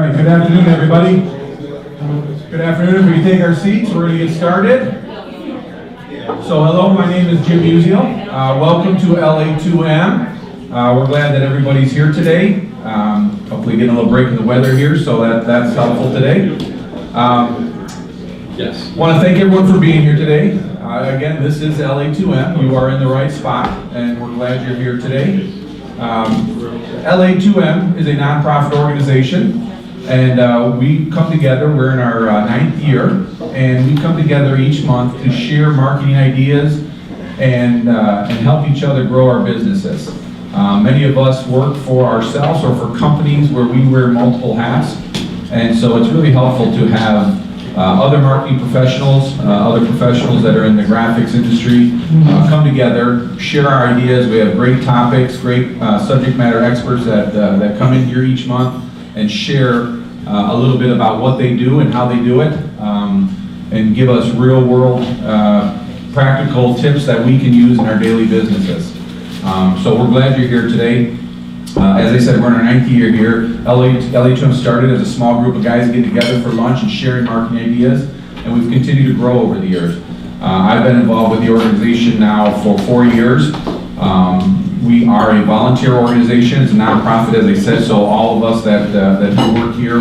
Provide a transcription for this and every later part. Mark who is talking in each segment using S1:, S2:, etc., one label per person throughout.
S1: right, good afternoon, everybody. Good afternoon. If we can take our seats, we're going to get started. So, hello, my name is Jim Musial. Welcome to LA2M. We're glad that everybody's here today. Hopefully getting a little break in the weather here, so that's helpful today.
S2: Yes.
S1: Want to thank everyone for being here today. Again, this is LA2M. You are in the right spot, and we're glad you're here today. LA2M is a nonprofit organization, and we come together. We're in our 9th year, and we come together each month to share marketing ideas and help each other grow our businesses. Many of us work for ourselves or for companies where we wear multiple hats, and so it's really helpful to have other marketing professionals, other professionals that are in the graphics industry, come together, share our ideas. We have great topics, great subject matter experts that come in here each month and share a little bit about what they do and how they do it, and give us real world practical tips that we can use in our daily businesses. So we're glad you're here today. As I said, we're in our 9th year here. LA2M started as a small group of guys getting together for lunch and sharing marketing ideas, and we've continued to grow over the years. I've been involved with the organization now for 4 years. We are a volunteer organization. It's a nonprofit, as I said, so all of us that do work here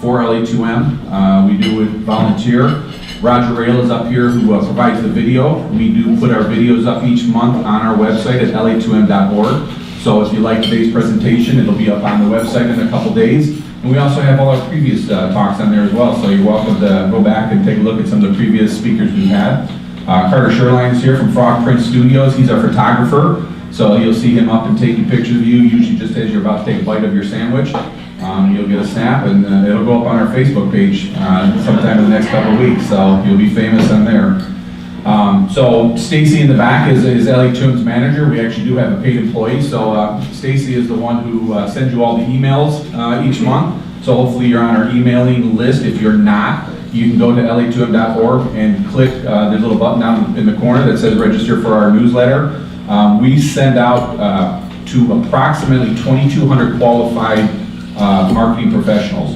S1: for LA2M, we do it volunteer. Rayle is up here who provides the video. We do put our videos up each month on our website at la2m.org. So if you like today's presentation, it'll be up on the website in a couple days. And we also have all our previous talks on there as well, so you're welcome to go back and take a look at some of the previous speakers we've had. Carter Sherline is here from Frog Print Studios. He's our photographer, so you'll see him up and taking pictures of you, usually just as you're about to take a bite of your sandwich. You'll get a snap, and it'll go up on our Facebook page sometime in the next couple of weeks, so you'll be famous on there. So Stacy in the back is LA2M's manager. We actually do have a paid employee, so Stacy is the one who sends you all the emails each month. So hopefully you're on our emailing list. If you're not, you can go to la2m.org and click the little button down in the corner that says register for our newsletter. We send out to approximately 2,200 qualified marketing professionals.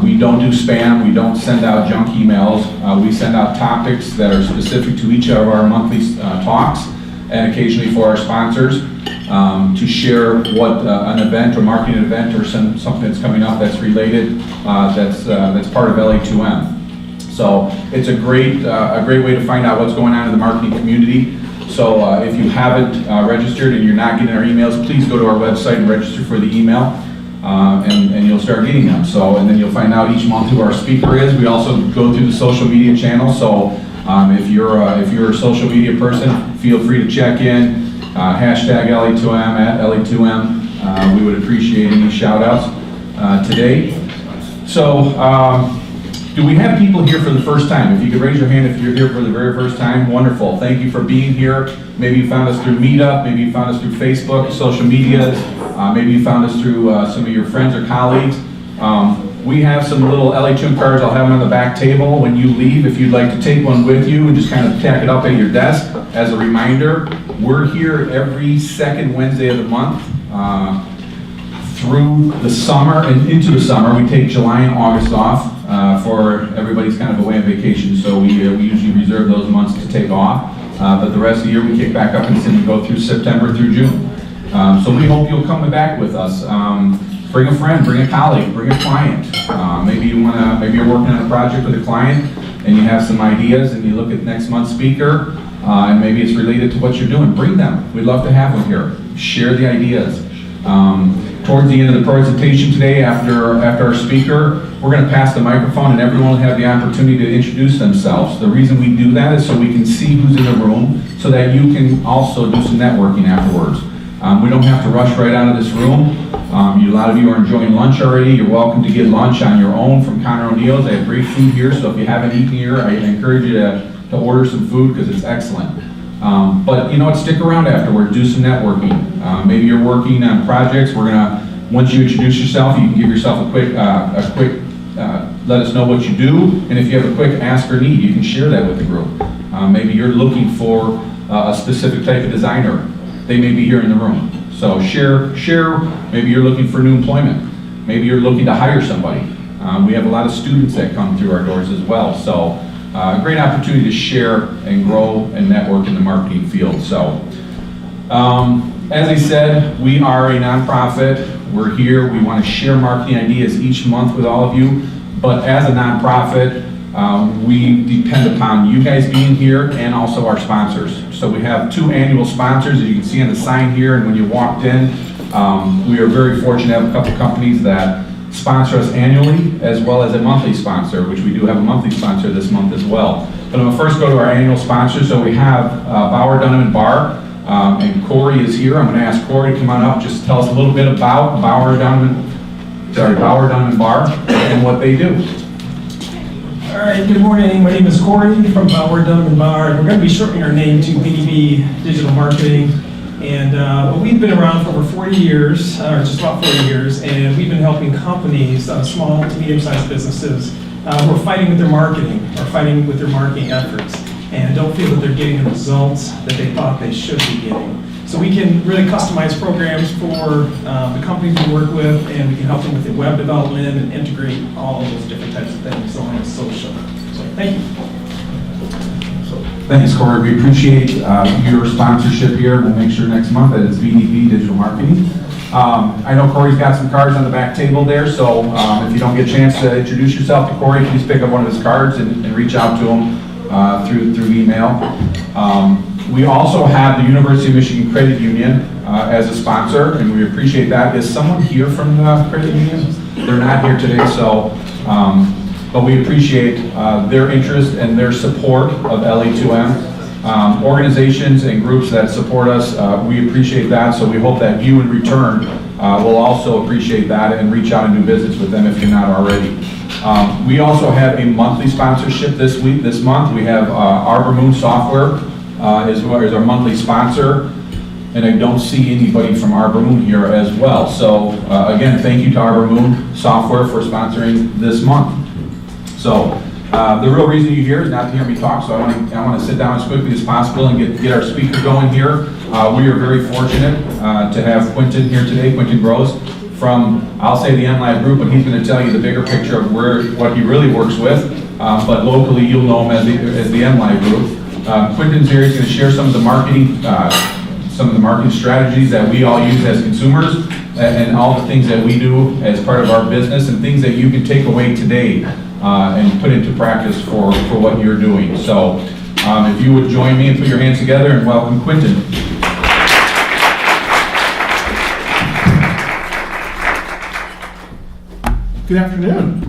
S1: We don't do spam, we don't send out junk emails. We send out topics that are specific to each of our monthly talks, and occasionally for our sponsors, to share what an event or marketing event or something that's coming up that's related, that's part of LA2M. So it's a great way to find out what's going on in the marketing community. So if you haven't registered and you're not getting our emails, please go to our website and register for the email. And you'll start getting them. So, and then you'll find out each month who our speaker is. We also go through the social media channel. So, if you're a social media person, feel free to check in. Hashtag LA2M at LA2M. We would appreciate any shout outs today. So, do we have people here for the first time? If you could raise your hand if you're here for the very first time, wonderful. Thank you for being here. Maybe you found us through Meetup, maybe you found us through Facebook, social media, maybe you found us through some of your friends or colleagues. We have some little LA2M cards. I'll have them on the back table. When you leave, if you'd like to take one with you and just kind of tack it up at your desk as a reminder, we're here every second Wednesday of the month. Through the summer and into the summer, we take July and August off for everybody's kind of away on vacation, so we usually reserve those months to take off. But the rest of the year we kick back up and go through September through June. So we hope you'll come back with us. Bring a friend, bring a colleague, bring a client. Maybe you're working on a project with a client and you have some ideas and you look at next month's speaker and maybe it's related to what you're doing. Bring them. We'd love to have them here. Share the ideas. Towards the end of the presentation today, after our speaker, we're going to pass the microphone and everyone will have the opportunity to introduce themselves. The reason we do that is so we can see who's in the room, so that you can also do some networking afterwards. We don't have to rush right out of this room. A lot of you are enjoying lunch already. You're welcome to get lunch on your own from Conor O'Neill's. They have great food here, so if you haven't eaten here, I encourage you to order some food because it's excellent. But you know what, stick around afterward, do some networking. Maybe you're working on projects. Once you introduce yourself, you can give yourself a quick let us know what you do, and if you have a quick ask or need, you can share that with the group. Maybe you're looking for a specific type of designer. They may be here in the room. So share, maybe you're looking for new employment. Maybe you're looking to hire somebody. We have a lot of students that come through our doors as well. So a great opportunity to share and grow and network in the marketing field. So as I said, we are a nonprofit. We're here. We want to share marketing ideas each month with all of you. But as a nonprofit, we depend upon you guys being here and also our sponsors. So we have 2 annual sponsors, as you can see on the sign here, and when you walked in, we are very fortunate to have a couple companies that sponsor us annually, as well as a monthly sponsor, which we do have a monthly sponsor this month as well. But I'm going to first go to our annual sponsor. So we have Bauer, Dunham & Barr, and Corey is here. I'm going to ask Corey to come on up, just tell us a little bit about Bauer, Dunham & Barr, and what they do.
S2: All right, good morning. My name is Corey from Bauer, Dunham & Barr. We're going to be shortening our name to BDB Digital Marketing. And we've been around for over 40 years, or just about 40 years, and we've been helping companies, small to medium-sized businesses, who are fighting with their marketing, or fighting with their marketing efforts, and don't feel that they're getting the results that they thought they should be getting. So we can really customize programs for the companies we work with, and we can help them with the web development and integrate all of those different types of things, so on social. So thank you.
S1: Thanks, Corey. We appreciate your sponsorship here. We'll make sure next month that it's VDB Digital Marketing. I know Corey's got some cards on the back table there, so if you don't get a chance to introduce yourself to Corey, please pick up one of his cards and reach out to him through email. We also have the University of Michigan Credit Union as a sponsor, and we appreciate that. Is someone here from the credit union? They're not here today, so but we appreciate their interest and their support of LA2M. Organizations and groups that support us, we appreciate that, so we hope that you in return will also appreciate that and reach out and do business with them if you're not already. We also have a monthly sponsorship this month. We have Arbor Moon Software is our monthly sponsor, and I don't see anybody from Arbor Moon here as well. So again, thank you to Arbor Moon Software for sponsoring this month. So the real reason you're here is not to hear me talk, so I want to sit down as quickly as possible and get our speaker going here. We are very fortunate to have Quentin here today, Quentin Groce, from, I'll say the Mlive group, but he's going to tell you the bigger picture of what he really works with, but locally you'll know him as the Mlive group. Quentin's here. He's going to share some of the marketing strategies that we all use as consumers, and all the things that we do as part of our business, and things that you can take away today and put into practice for what you're doing. So if you would join me and put your hands together and welcome Quentin.
S3: Good afternoon.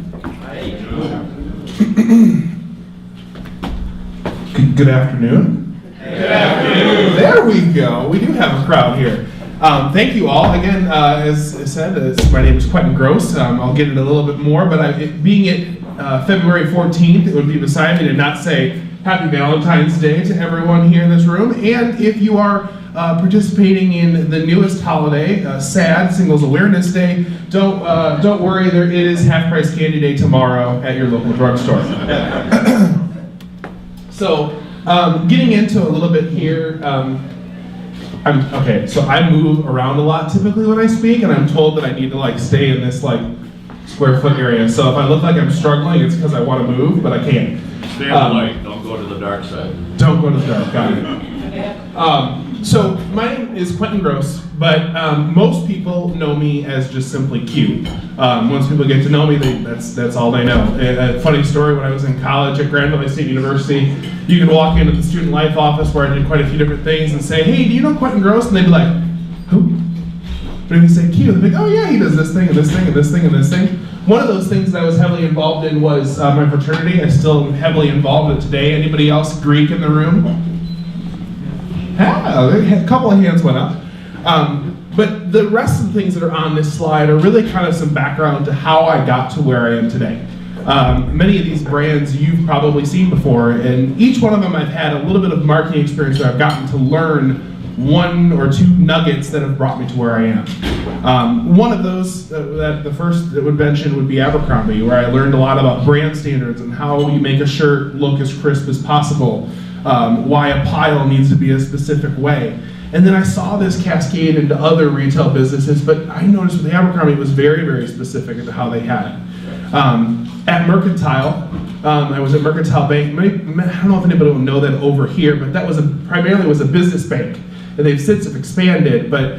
S3: Good afternoon.
S2: Good afternoon.
S3: There we go. We do have a crowd here. Thank you all. Again, as said, my name is Quentin Groce. I'll get into a little bit more, but being it February 14th, it would be beside me to not say Happy Valentine's Day to everyone here in this room. And if you are participating in the newest holiday, SAD, Singles Awareness Day, don't worry, it is Half Price Candy Day tomorrow at your local drugstore. So, getting into a little bit here, so I move around a lot typically when I speak, and I'm told that I need to stay in this square foot area. So if I look like I'm struggling, it's because I want to move, but I can't.
S4: Stay in the light, don't go to the dark side.
S3: Don't go to the dark, got it. So my name is Quentin Groce, but most people know me as just simply Q. Once people get to know me, that's all they know. A funny story, when I was in college at Grand Valley State University, you could walk into the student life office where I did quite a few different things and say, hey, do you know Quentin Groce? And they'd be like, who? But if you say Q, they'd be like, oh yeah, he does this thing and this thing and this thing and this thing. One of those things that I was heavily involved in was my fraternity. I still am heavily involved in it today. Anybody else Greek in the room? A couple of hands went up. But the rest of the things that are on this slide are really kind of some background to how I got to where I am today. Many of these brands you've probably seen before, and each one of them I've had a little bit of marketing experience where I've gotten to learn one or two nuggets that have brought me to where I am. One of those, the first that would mention would be Abercrombie, where I learned a lot about brand standards and how you make a shirt look as crisp as possible, why a pile needs to be a specific way. And then I saw this cascade into other retail businesses, but I noticed with Abercrombie it was very, very specific into how they had it. At Mercantile, I was at Mercantile Bank. I don't know if anybody will know that over here, but that was primarily was a business bank, and they've since have expanded. But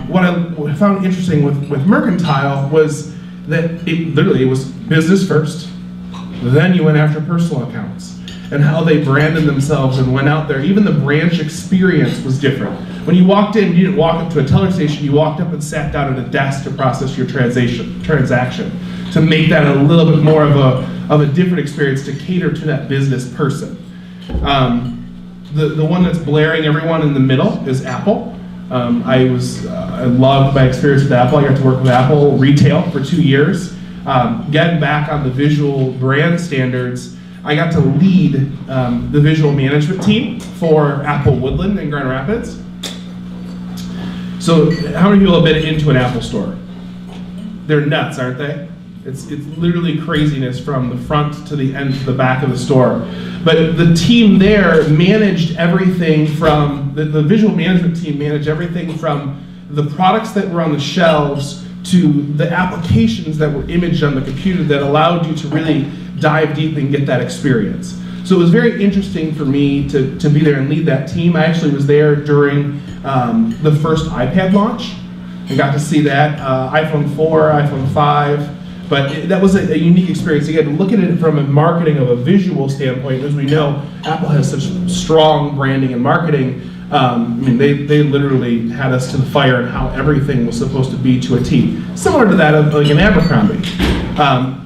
S3: what I found interesting with Mercantile was that it was business first, then you went after personal accounts, and how they branded themselves and went out there. Even the branch experience was different. When you walked in, you didn't walk up to a teller station, you walked up and sat down at a desk to process your transaction, to make that a little bit more of a different experience to cater to that business person. The one that's blaring everyone in the middle is Apple. I loved my experience with Apple. I got to work with Apple retail for 2 years. Getting back on the visual brand standards, I got to lead the visual management team for Apple Woodland in Grand Rapids. So how many people have been into an Apple store? They're nuts, aren't they? It's literally craziness from the front to the end to the back of the store. But the team there managed everything from, the visual management team managed everything from the products that were on the shelves to the applications that were imaged on the computer that allowed you to really dive deep and get that experience. So it was very interesting for me to be there and lead that team. I actually was there during the first iPad launch. I got to see that, iPhone 4, iPhone 5. But that was a unique experience. Again, looking at it from a marketing of a visual standpoint, as we know, Apple has such strong branding and marketing. They literally had us to the fire on how everything was supposed to be to a T. Similar to that of like an Abercrombie.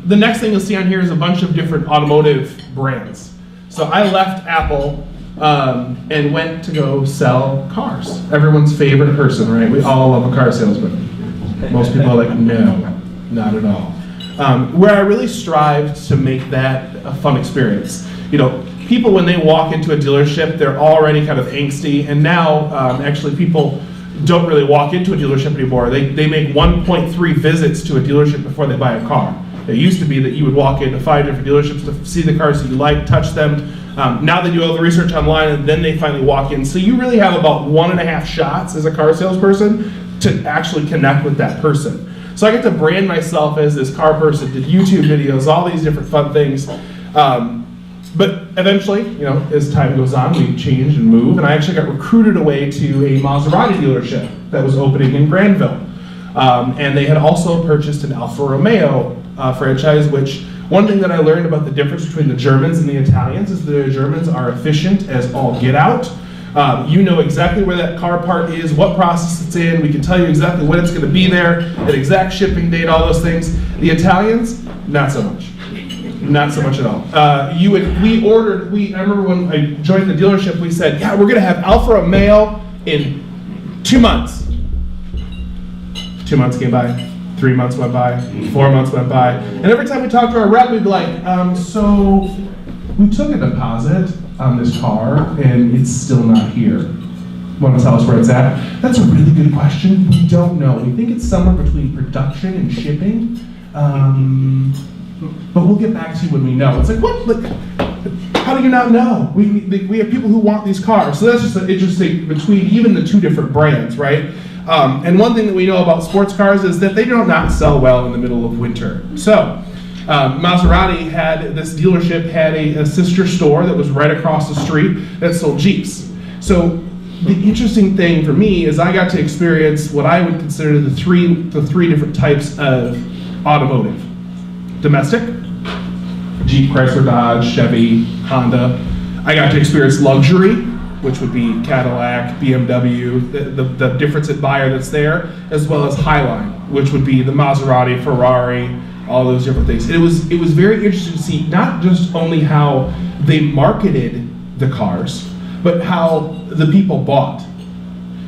S3: The next thing you'll see on here is a bunch of different automotive brands. So I left Apple and went to go sell cars. Everyone's favorite person, right? We all love a car salesman. Most people are like, no, not at all. Where I really strived to make that a fun experience. People when they walk into a dealership, they're already kind of angsty, and now actually people don't really walk into a dealership anymore. They make 1.3 visits to a dealership before they buy a car. It used to be that you would walk into 5 different dealerships to see the cars that you like, touch them. Now they do all the research online, and then they finally walk in. So you really have about 1.5 shots as a car salesperson to actually connect with that person. So I get to brand myself as this car person, did YouTube videos, all these different fun things. But eventually, as time goes on, we change and move, and I actually got recruited away to a Maserati dealership that was opening in Granville. And they had also purchased an Alfa Romeo franchise, which one thing that I learned about the difference between the Germans and the Italians is the Germans are efficient as all get out. You know exactly where that car part is, what process it's in. We can tell you exactly when it's going to be there, an exact shipping date, all those things. The Italians, not so much. Not so much at all. I remember when I joined the dealership, we said, yeah, we're going to have Alfa Romeo in 2 months. 2 months came by, 3 months went by, 4 months went by. And every time we talked to our rep, we'd be like, so we took a deposit on this car and it's still not here. Want to tell us where it's at? That's a really good question. We don't know. We think it's somewhere between production and shipping. But we'll get back to you when we know. It's like, what? How do you not know? We have people who want these cars. So that's just interesting between even the two different brands, right? And one thing that we know about sports cars is that they do not sell well in the middle of winter. So Maserati this dealership had a sister store that was right across the street that sold Jeeps. So the interesting thing for me is I got to experience what I would consider the three different types of automotive. Domestic, Jeep, Chrysler, Dodge, Chevy, Honda. I got to experience luxury, which would be Cadillac, BMW, the difference in buyer that's there, as well as Highline, which would be the Maserati, Ferrari, all those different things. It was very interesting to see not just only how they marketed the cars, but how the people bought.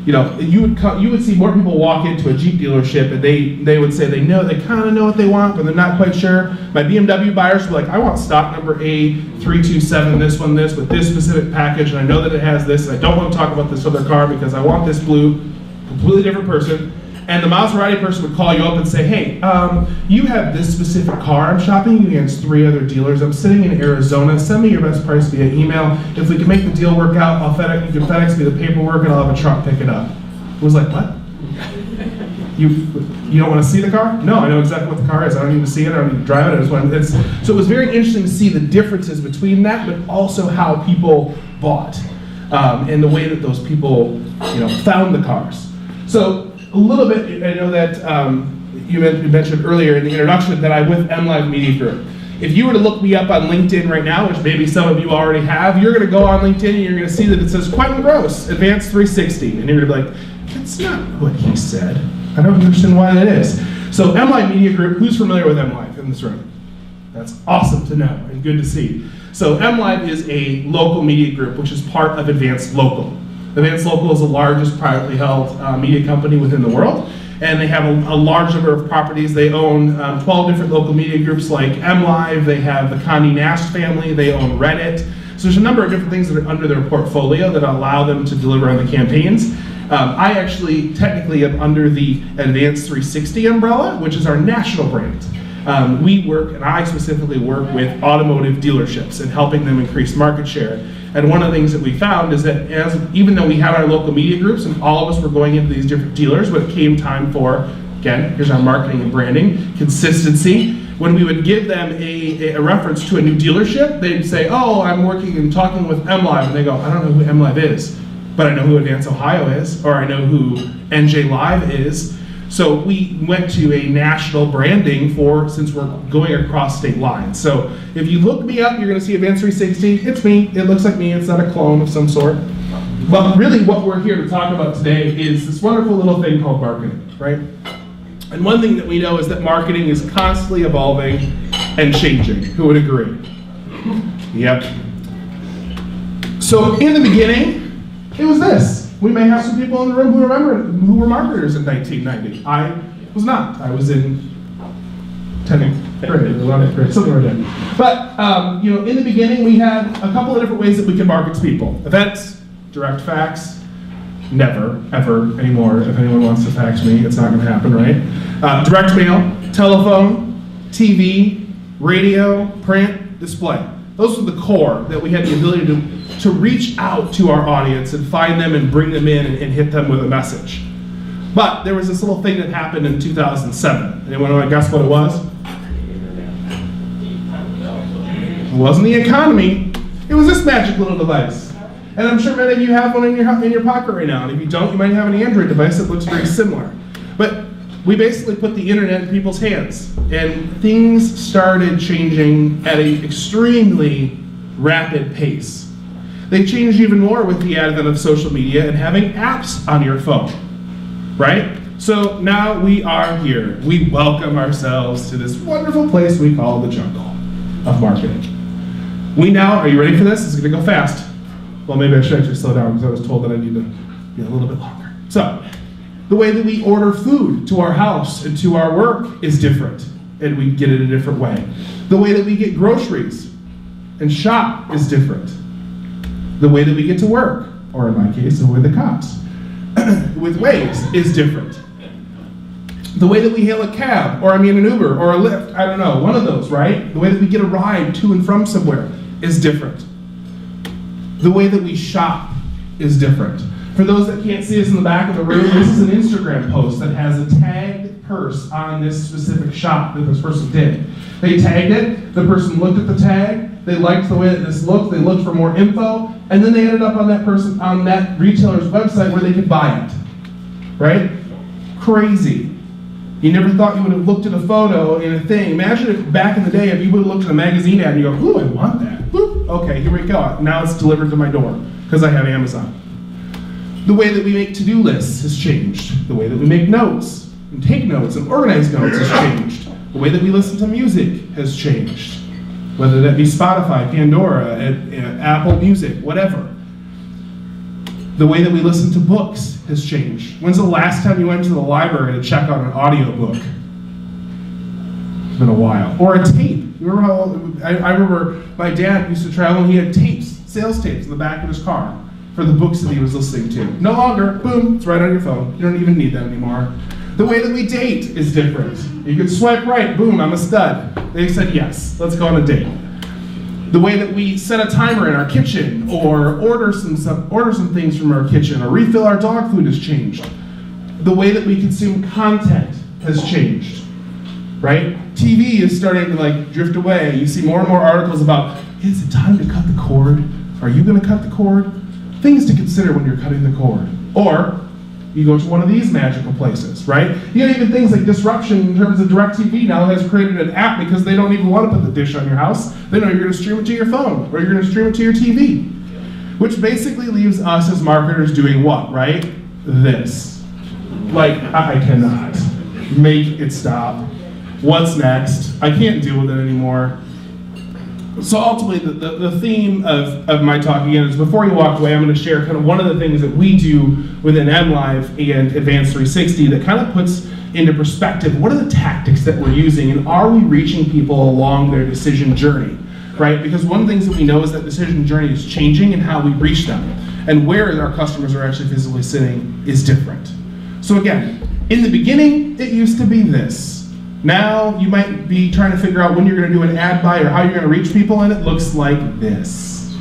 S3: You would see more people walk into a Jeep dealership and they would say they kind of know what they want, but they're not quite sure. My BMW buyers were like, I want stock number A327, this with this specific package, and I know that it has this, and I don't want to talk about this other car because I want this blue, completely different person. And the Maserati person would call you up and say, hey, you have this specific car. I'm shopping against 3 other dealers. I'm sitting in Arizona. Send me your best price via email. If we can make the deal work out, you can FedEx me the paperwork and I'll have a truck pick it up. It was like, what? You don't want to see the car? No, I know exactly what the car is. I don't need to see it. I don't need to drive it. I just want so it was very interesting to see the differences between that, but also how people bought and the way that those people, found the cars. So a little bit, I know that you mentioned earlier in the introduction that I'm with Mlive Media Group. If you were to look me up on LinkedIn right now, which maybe some of you already have, you're going to go on LinkedIn and you're going to see that it says Quentin Groce, Advanced 360, and you're going to be like, that's not what he said. I don't understand why that is. So Mlive Media Group, who's familiar with Mlive in this room? That's awesome to know and good to see. So Mlive is a local media group, which is part of Advanced Local. Advanced Local is the largest privately held media company within the world, and they have a large number of properties. They own 12 different local media groups like Mlive, they have the Condé Nast family, they own Reddit. So there's a number of different things that are under their portfolio that allow them to deliver on the campaigns. I actually technically am under the Advanced 360 umbrella, which is our national brand. We work, and I specifically work with automotive dealerships and helping them increase market share. And one of the things that we found is that even though we had our local media groups and all of us were going into these different dealers, when it came time for, again, here's our marketing and branding, consistency, when we would give them a reference to a new dealership, they'd say, oh, I'm working and talking with Mlive, and they go, I don't know who Mlive is, but I know who Advance Ohio is, or I know who NJ Live is. So we went to a national branding since we're going across state lines. So if you look me up, you're going to see Advanced 360. It's me. It looks like me. It's not a clone of some sort. But really what we're here to talk about today is this wonderful little thing called marketing, right? And one thing that we know is that marketing is constantly evolving and changing. Who would agree? Yep. So in the beginning, it was this. We may have some people in the room who remember who were marketers in 1990. I was not. I was in 10th grade, 11th grade, something like that. But in the beginning, we had a couple of different ways that we can market to people. Events, direct fax, never, ever anymore. If anyone wants to fax me, it's not going to happen, right? Direct mail, telephone, TV, radio, print, display. Those were the core that we had the ability to reach out to our audience and find them and bring them in and hit them with a message. But there was this little thing that happened in 2007. Anyone want to guess what it was? It wasn't the economy. It was this magic little device. And I'm sure many of you have one in your pocket right now. And if you don't, you might have an Android device that looks very similar. But we basically put the internet in people's hands. And things started changing at an extremely rapid pace. They changed even more with the advent of social media and having apps on your phone, right? So now we are here. We welcome ourselves to this wonderful place we call the jungle of marketing. Are you ready for this? It's gonna go fast. Well, maybe I should actually slow down because I was told that I need to be a little bit longer. So, the way that we order food to our house and to our work is different, and we get it a different way. The way that we get groceries and shop is different. The way that we get to work, or in my case, with the cops, with Waze is different. The way that we hail a cab, or an Uber, or a Lyft, I don't know, one of those, right? The way that we get a ride to and from somewhere is different. The way that we shop is different. For those that can't see us in the back of the room, this is an Instagram post that has a tagged purse on this specific shop that this person did. They tagged it, the person looked at the tag, they liked the way that this looked, they looked for more info, and then they ended up on that retailer's website where they could buy it. Right? Crazy. You never thought you would have looked at a photo in a thing. Imagine if back in the day, if you would have looked at a magazine ad and you go, ooh, I want that. Boop. Okay, here we go. Now it's delivered to my door because I have Amazon. The way that we make to-do lists has changed. The way that we make notes and take notes and organize notes has changed. The way that we listen to music has changed. Whether that be Spotify, Pandora, Apple Music, whatever. The way that we listen to books has changed. When's the last time you went to the library to check out an audiobook? It's been a while. Or a tape. You remember how old, I remember my dad used to travel and he had tapes, sales tapes in the back of his car for the books that he was listening to. No longer, boom, it's right on your phone. You don't even need that anymore. The way that we date is different. You can swipe right, boom, I'm a stud. They said yes, let's go on a date. The way that we set a timer in our kitchen, or order some things from our kitchen, or refill our dog food has changed. The way that we consume content has changed, right? TV is starting to like drift away. You see more and more articles about, is it time to cut the cord? Are you gonna cut the cord? Things to consider when you're cutting the cord. Or, you go to one of these magical places, right? You got even things like disruption in terms of DirecTV now has created an app because they don't even want to put the dish on your house. They know you're going to stream it to your phone or you're going to stream it to your TV. Which basically leaves us as marketers doing what, right? This. Like, I cannot. Make it stop. What's next? I can't deal with it anymore. So ultimately, the theme of my talk again is, before you walk away, I'm going to share kind of one of the things that we do within Mlive and Advanced 360 that kind of puts into perspective what are the tactics that we're using, and are we reaching people along their decision journey, right? Because one of the things that we know is that decision journey is changing, and how we reach them and where our customers are actually physically sitting is different. So again, in the beginning, it used to be this. Now you might be trying to figure out when you're going to do an ad buy or how you're going to reach people, and it looks like this.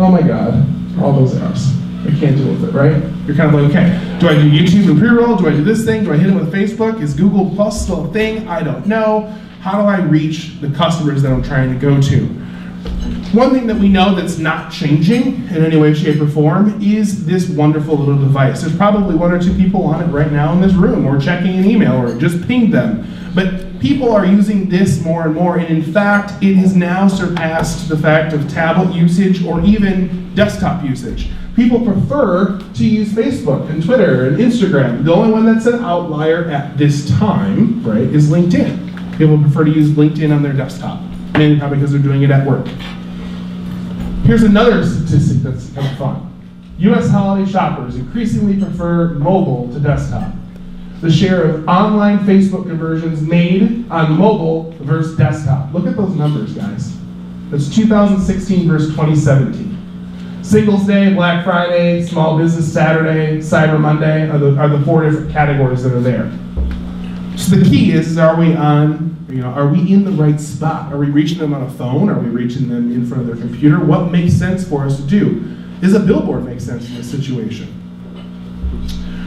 S3: Oh my God, all those apps. I can't deal with it, right? You're kind of like, okay, do I do YouTube and pre-roll? Do I do this thing? Do I hit it with Facebook? Is Google Plus still a thing? I don't know. How do I reach the customers that I'm trying to go to? One thing that we know that's not changing in any way, shape, or form is this wonderful little device. There's probably one or two people on it right now in this room, or checking an email, or just pinged them. But people are using this more and more, and in fact, it has now surpassed the fact of tablet usage or even desktop usage. People prefer to use Facebook and Twitter and Instagram. The only one that's an outlier at this time, right, is LinkedIn. People prefer to use LinkedIn on their desktop, mainly probably because they're doing it at work. Here's another statistic that's kind of fun. US holiday shoppers increasingly prefer mobile to desktop. The share of online Facebook conversions made on mobile versus desktop. Look at those numbers, guys. That's 2016 versus 2017. Singles Day, Black Friday, Small Business Saturday, Cyber Monday are the four different categories that are there. So the key is are we in the right spot? Are we reaching them on a phone? Are we reaching them in front of their computer? What makes sense for us to do? Does a billboard make sense in this situation?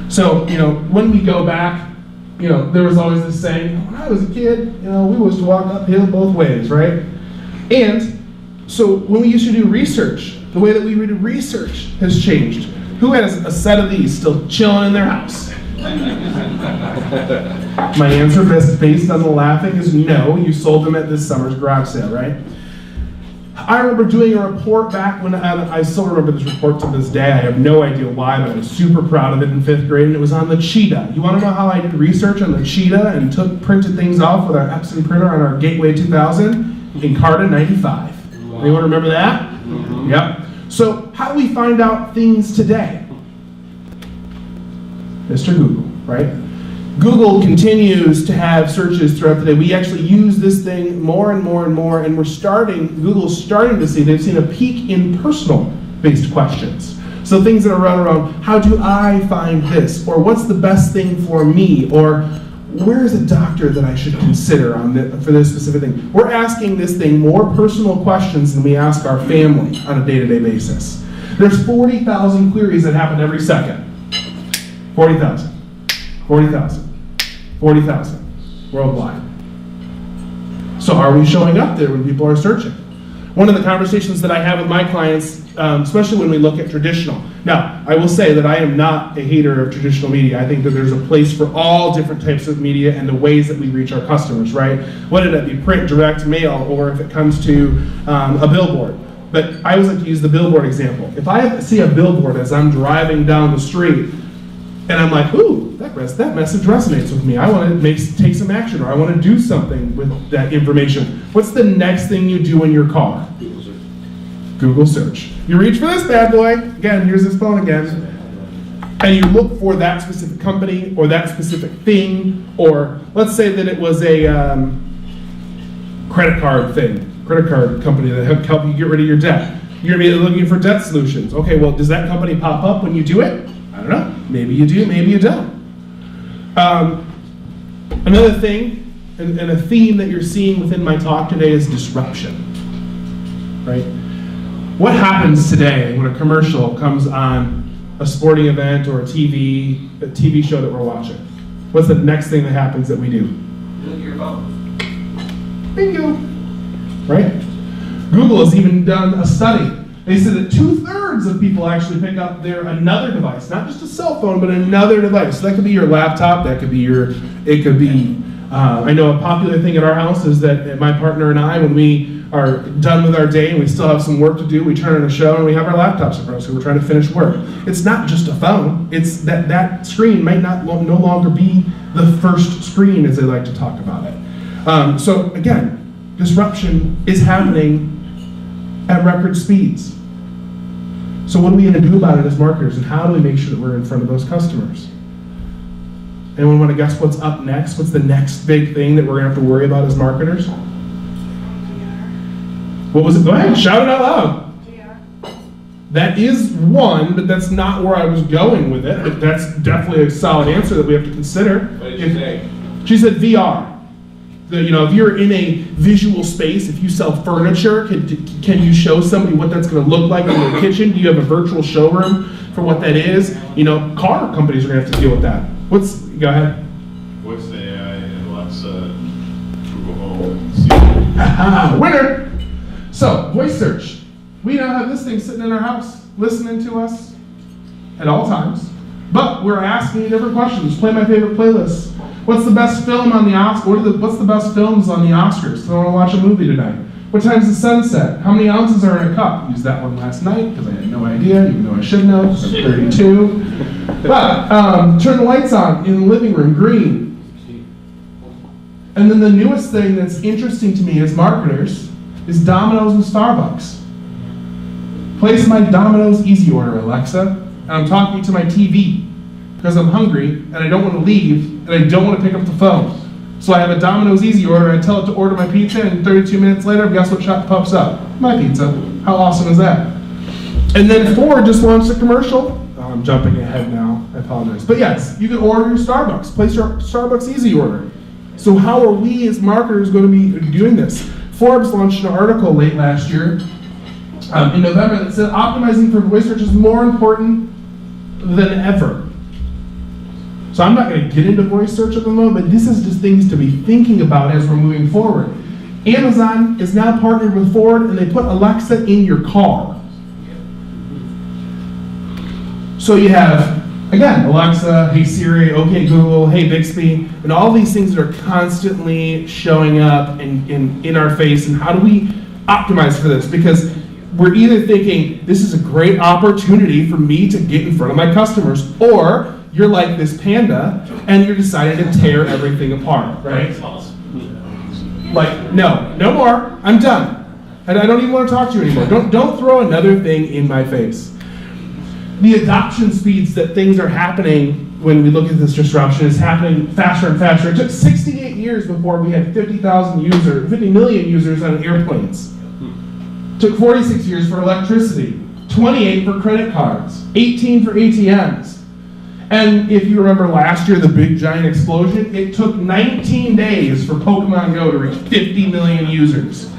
S3: So, when we go back, there was always this saying, when I was a kid, we used to walk uphill both ways, right? And so when we used to do research, the way that we do research has changed. Who has a set of these still chilling in their house? My answer, based on the laughing, is no. You sold them at this summer's garage sale, right? I remember doing a report back when I still remember this report to this day. I have no idea why, but I was super proud of it in 5th grade, and it was on the Cheetah. You want to know how I did research on the Cheetah and printed things off with our Epson printer on our Gateway 2000? Encarta 95. Wow. Anyone remember that? Mm-hmm. Yep. So how do we find out things today? Mr. Google, right? Google continues to have searches throughout the day. We actually use this thing more and more and more, and Google's starting to see, they've seen a peak in personal-based questions. So things that are around, how do I find this? Or what's the best thing for me? Or where is a doctor that I should consider for this specific thing? We're asking this thing more personal questions than we ask our family on a day-to-day basis. There's 40,000 queries that happen every second. 40,000. 40,000. 40,000 worldwide. So are we showing up there when people are searching? One of the conversations that I have with my clients, especially when we look at traditional. Now, I will say that I am not a hater of traditional media. I think that there's a place for all different types of media and the ways that we reach our customers, right? Whether that be print, direct mail, or if it comes to a billboard. But I always like to use the billboard example. If I see a billboard as I'm driving down the street, and I'm like, ooh, that message resonates with me. I want to take some action, or I want to do something with that information. What's the next thing you do in your car?
S4: Google search.
S3: Google search. You reach for this bad boy. Again, here's this phone again. And you look for that specific company or that specific thing, or let's say that it was a credit card company that help you get rid of your debt. You're immediately looking for debt solutions. Okay, well, does that company pop up when you do it? I don't know. Maybe you do, maybe you don't. Another thing, and a theme that you're seeing within my talk today is disruption, right? What happens today when a commercial comes on a sporting event or a TV show that we're watching? What's the next thing that happens that we do?
S5: Look at your phone.
S3: Bingo, right? Google has even done a study. They said that 2/3 of people actually pick up another device, not just a cell phone, but another device. So that could be your laptop, I know a popular thing at our house is that my partner and I, when we are done with our day and we still have some work to do, we turn on a show and we have our laptops in front of us because we're trying to finish work. It's not just a phone. It's that screen might no longer be the first screen, as they like to talk about it. So again, disruption is happening at record speeds. So what are we going to do about it as marketers, and how do we make sure that we're in front of those customers? Anyone want to guess what's up next? What's the next big thing that we're going to have to worry about as marketers? What was it? Go ahead, shout it out loud. That is one, but that's not where I was going with it. But that's definitely a solid answer that we have to consider.
S4: What did you say?
S3: She said VR. If you're in a visual space, if you sell furniture, can you show somebody what that's going to look like in their kitchen? Do you have a virtual showroom for what that is? Car companies are going to have to deal with that. Go ahead.
S6: Voice AI and Alexa, Google Home, Siri.
S3: Winner! So, voice search. We now have this thing sitting in our house, listening to us at all times. But we're asking different questions. Play my favorite playlists. What's the best film on the Oscars? What's the best films on the Oscars? I want to watch a movie tonight. What time's the sunset? How many ounces are in a cup? Used that one last night because I had no idea, even though I should know because I'm 32. But turn the lights on in the living room, green. And then the newest thing that's interesting to me as marketers is Domino's and Starbucks. Place my Domino's Easy Order, Alexa, and I'm talking to my TV because I'm hungry and I don't want to leave and I don't want to pick up the phone. So I have a Domino's Easy Order, I tell it to order my pizza, and 32 minutes later, guess what shop pops up? My pizza. How awesome is that? And then Ford just launched a commercial. Oh, I'm jumping ahead now, I apologize. But yes, you can order your Starbucks, place your Starbucks Easy Order. So how are we as marketers going to be doing this? Forbes launched an article late last year, in November, that said optimizing for voice search is more important than ever. So I'm not going to get into voice search at the moment, but this is just things to be thinking about as we're moving forward. Amazon is now partnered with Ford, and they put Alexa in your car. So you have, again, Alexa, Hey Siri, Okay Google, Hey Bixby, and all these things that are constantly showing up in our face. And how do we optimize for this? Because we're either thinking, this is a great opportunity for me to get in front of my customers, or you're like this panda, and you're deciding to tear everything apart, right? Like, no more, I'm done. And I don't even want to talk to you anymore. Don't throw another thing in my face. The adoption speeds that things are happening when we look at this disruption is happening faster and faster. It took 68 years before we had 50 million users on airplanes. It took 46 years for electricity, 28 for credit cards, 18 for ATMs. And if you remember last year, the big giant explosion, it took 19 days for Pokemon Go to reach 50 million users.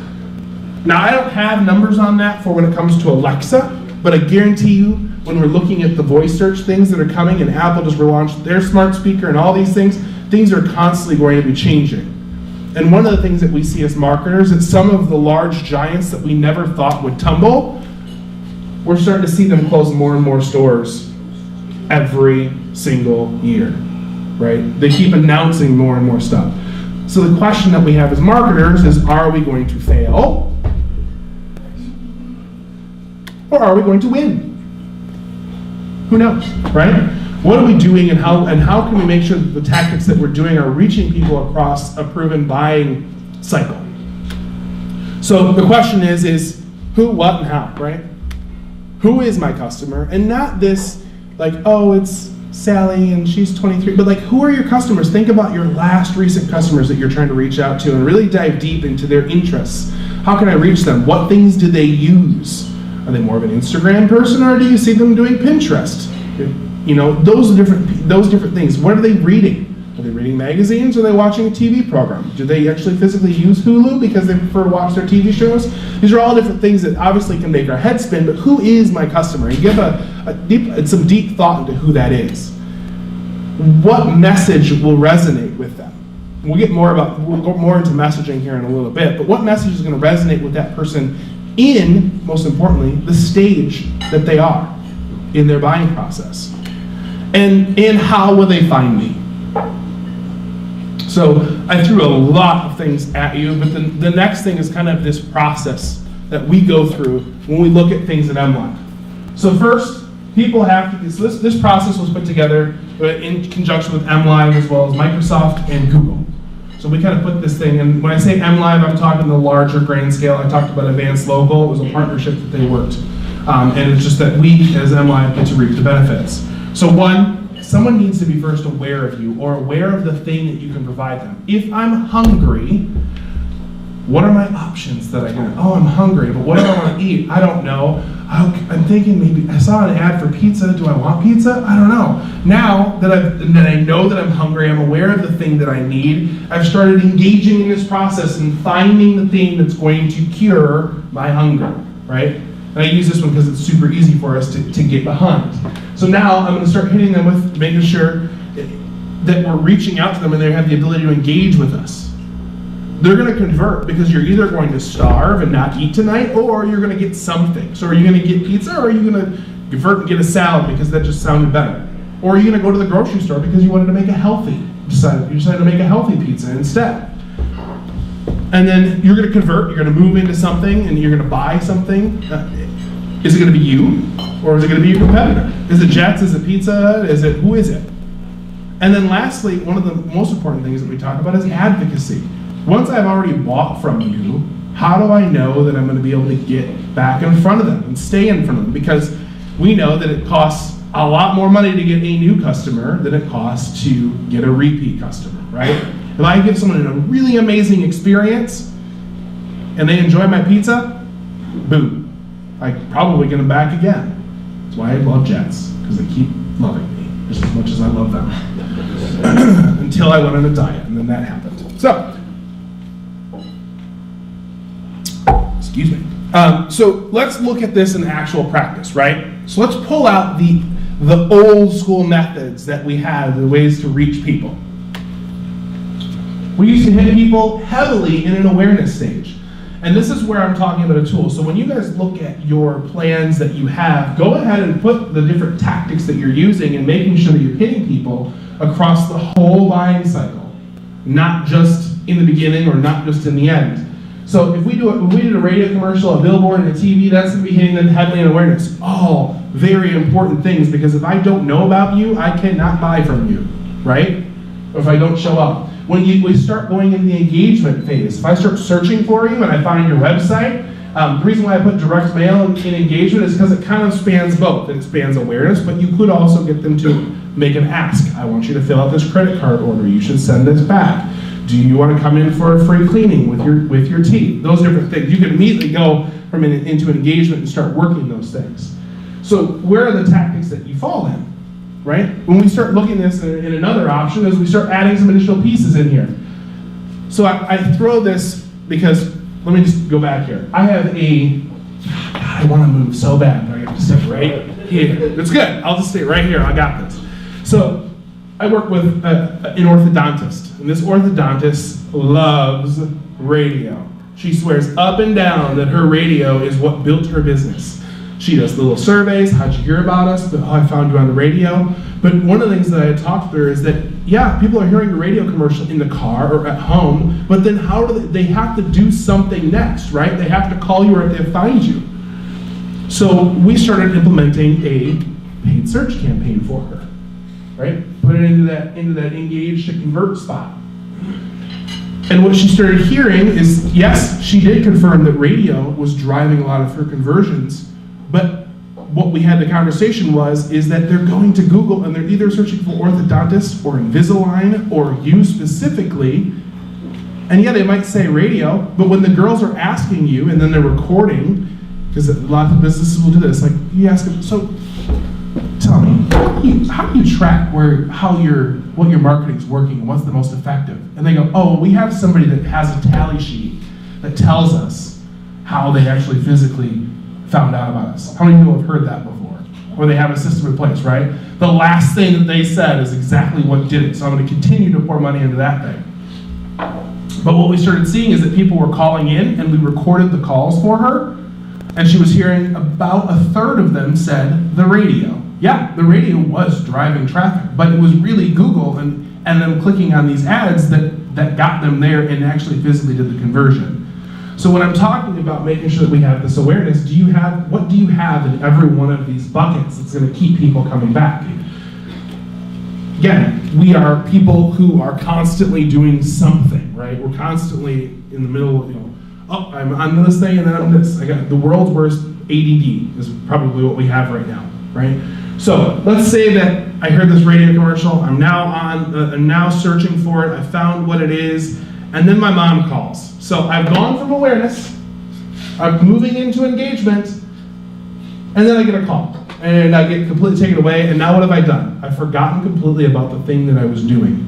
S3: Now, I don't have numbers on that for when it comes to Alexa, but I guarantee you, when we're looking at the voice search things that are coming, and Apple just relaunched their smart speaker and all these things are constantly going to be changing. And one of the things that we see as marketers is some of the large giants that we never thought would tumble, we're starting to see them close more and more stores every single year, right? They keep announcing more and more stuff. So the question that we have as marketers is, are we going to fail? Or are we going to win? Who knows, right? What are we doing, and how can we make sure that the tactics that we're doing are reaching people across a proven buying cycle? So the question is who, what, and how, right? Who is my customer? And not this, like, oh, it's Sally and she's 23, but like, who are your customers? Think about your last recent customers that you're trying to reach out to and really dive deep into their interests. How can I reach them? What things do they use? Are they more of an Instagram person, or do you see them doing Pinterest? Those different things. What are they reading? they reading magazines? Or are they watching a TV program? Do they actually physically use Hulu because they prefer to watch their TV shows? These are all different things that obviously can make our head spin, but who is my customer? And give some deep thought into who that is. What message will resonate with them? We'll go more into messaging here in a little bit, but what message is going to resonate with that person in, most importantly, the stage that they are in their buying process? And how will they find me? So I threw a lot of things at you, but the next thing is kind of this process that we go through when we look at things at Mlive. So first, people have to, this process was put together in conjunction with Mlive as well as Microsoft and Google. So we kind of put this thing, and when I say Mlive, I'm talking the larger grain scale. I talked about Advanced Local. It was a partnership that they worked. And it's just that we, as Mlive, get to reap the benefits. So one, someone needs to be first aware of you or aware of the thing that you can provide them. If I'm hungry, what are my options that I can, I'm hungry, but what do I want to eat? I don't know. I'm thinking maybe, I saw an ad for pizza. Do I want pizza? I don't know. Now that I know that I'm hungry, I'm aware of the thing that I need, I've started engaging in this process and finding the thing that's going to cure my hunger, right? And I use this one because it's super easy for us to get behind. So now I'm going to start hitting them with making sure that we're reaching out to them and they have the ability to engage with us. They're going to convert because you're either going to starve and not eat tonight, or you're going to get something. So are you going to get pizza, or are you going to convert and get a salad because that just sounded better? Or are you going to go to the grocery store because you wanted to make you decided to make a healthy pizza instead? And then you're going to convert, you're going to move into something, and you're going to buy something. Is it going to be you, or is it going to be your competitor? Is it Jets? Is it Pizza Hut? Who is it? And then lastly, one of the most important things that we talk about is advocacy. Once I've already bought from you, how do I know that I'm going to be able to get back in front of them and stay in front of them? Because we know that it costs a lot more money to get a new customer than it costs to get a repeat customer, right? If I give someone a really amazing experience and they enjoy my pizza, boom, I'm probably going to back again. That's why I love Jets, because they keep loving me just as much as I love them. Until I went on a diet, and then that happened. So, excuse me. So let's look at this in actual practice, right? So let's pull out the old school methods that we had, the ways to reach people. We used to hit people heavily in an awareness stage. And this is where I'm talking about a tool. So when you guys look at your plans that you have, go ahead and put the different tactics that you're using and making sure that you're hitting people across the whole buying cycle, not just in the beginning or not just in the end. So if we did a radio commercial, a billboard, and a TV, that's going to be hitting them heavily in awareness. All very important things, because if I don't know about you, I cannot buy from you, right? Or if I don't show up. When we start going into the engagement phase, if I start searching for you and I find your website, the reason why I put direct mail in engagement is because it kind of spans both. It spans awareness, but you could also get them to make an ask. I want you to fill out this credit card order. You should send this back. Do you want to come in for a free cleaning with your teeth? Those different things. You can immediately go into engagement and start working those things. So where are the tactics that you fall in? Right? When we start looking at this in another option is we start adding some additional pieces in here. So I throw this because, let me just go back here. I have I want to move so bad, but I have to sit right here. It's good. I'll just stay right here. I got this. So I work with an orthodontist, and this orthodontist loves radio. She swears up and down that her radio is what built her business. She does little surveys. How'd you hear about us? I found you on the radio. But one of the things that I had talked to her is that, yeah, people are hearing a radio commercial in the car or at home, but then how do they have to do something next, right? They have to call you or they find you. So we started implementing a paid search campaign for her, right? Put it into that engage to convert spot. And what she started hearing is, yes, she did confirm that radio was driving a lot of her conversions, but what we had the conversation is that they're going to Google and they're either searching for orthodontist or Invisalign or you specifically, and yeah, they might say radio, but when the girls are asking you and then they're recording, because a lot of businesses will do this, like you ask them, so tell me, how do you track what your marketing is working and what's the most effective? And they go, oh, we have somebody that has a tally sheet that tells us how they actually physically found out about us. How many people have heard that before? Or they have a system in place, right? The last thing that they said is exactly what did it. So I'm going to continue to pour money into that thing. But what we started seeing is that people were calling in, and we recorded the calls for her, and she was hearing about a third of them said the radio. Yeah, the radio was driving traffic, but it was really Google and them clicking on these ads that got them there and actually physically did the conversion. So when I'm talking about making sure that we have this awareness, what do you have in every one of these buckets that's going to keep people coming back? Again, we are people who are constantly doing something, right? We're constantly in the middle of, oh, I'm on this thing and then I'm this. I got the world's worst ADD is probably what we have right now, right? So let's say that I heard this radio commercial. I'm now searching for it. I found what it is, and then my mom calls. So I've gone from awareness, I'm moving into engagement, and then I get a call. And I get completely taken away, and now what have I done? I've forgotten completely about the thing that I was doing.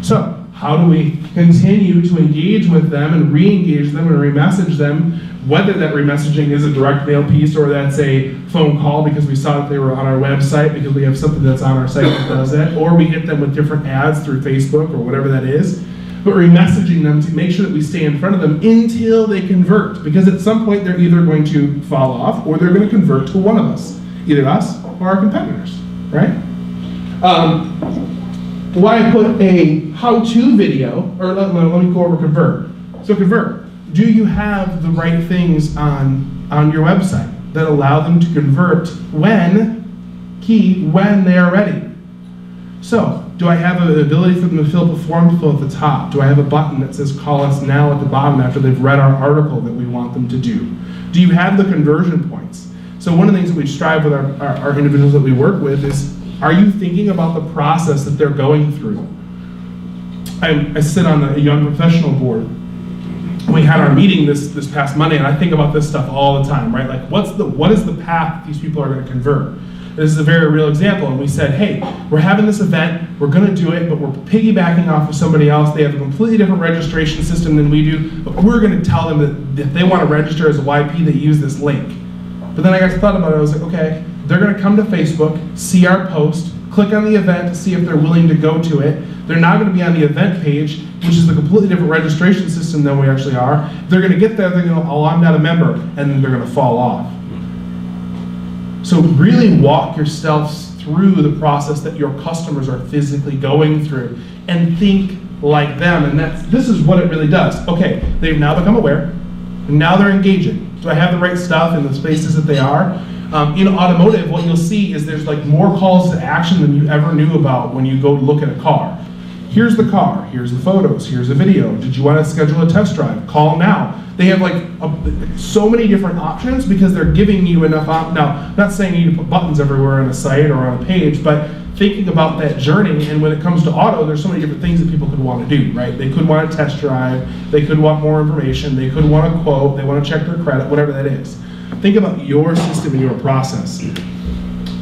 S3: So, how do we continue to engage with them and re-engage them and re-message them, whether that re-messaging is a direct mail piece or that's a phone call because we saw that they were on our website because we have something that's on our site that does that, or we hit them with different ads through Facebook or whatever that is, but re-messaging them to make sure that we stay in front of them until they convert, because at some point they're either going to fall off or they're going to convert to one of us. Either us or our competitors, right? Why I put a how-to video, or let me go over convert. So convert, do you have the right things on your website that allow them to convert when they are ready? So, do I have an ability for them to fill the form to fill at the top? Do I have a button that says call us now at the bottom after they've read our article that we want them to do? Do you have the conversion points? So one of the things that we strive with our individuals that we work with is, are you thinking about the process that they're going through? I sit on the young professional board. We had our meeting this past Monday, and I think about this stuff all the time, right? Like, what is the path that these people are going to convert? This is a very real example, and we said, hey, we're having this event, we're going to do it, but we're piggybacking off of somebody else. They have a completely different registration system than we do, but we're going to tell them that if they want to register as a YP, they use this link. But then I got to thought about it, I was like, okay, they're going to come to Facebook, see our post, click on the event to see if they're willing to go to it. They're now going to be on the event page, which is a completely different registration system than we actually are. They're going to get there, they're going to go, oh, I'm not a member, and then they're going to fall off. So really walk yourselves through the process that your customers are physically going through and think like them, and this is what it really does. Okay, they've now become aware, and now they're engaging. Do I have the right stuff in the spaces that they are? In automotive, what you'll see is there's like more calls to action than you ever knew about when you go look at a car. Here's the car, here's the photos, here's a video. Did you want to schedule a test drive? Call now. They have like so many different options because they're giving you enough now, I'm not saying you need to put buttons everywhere on a site or on a page, but thinking about that journey, and when it comes to auto, there's so many different things that people could want to do, right? They could want a test drive, they could want more information, they could want a quote, they want to check their credit, whatever that is. Think about your system and your process.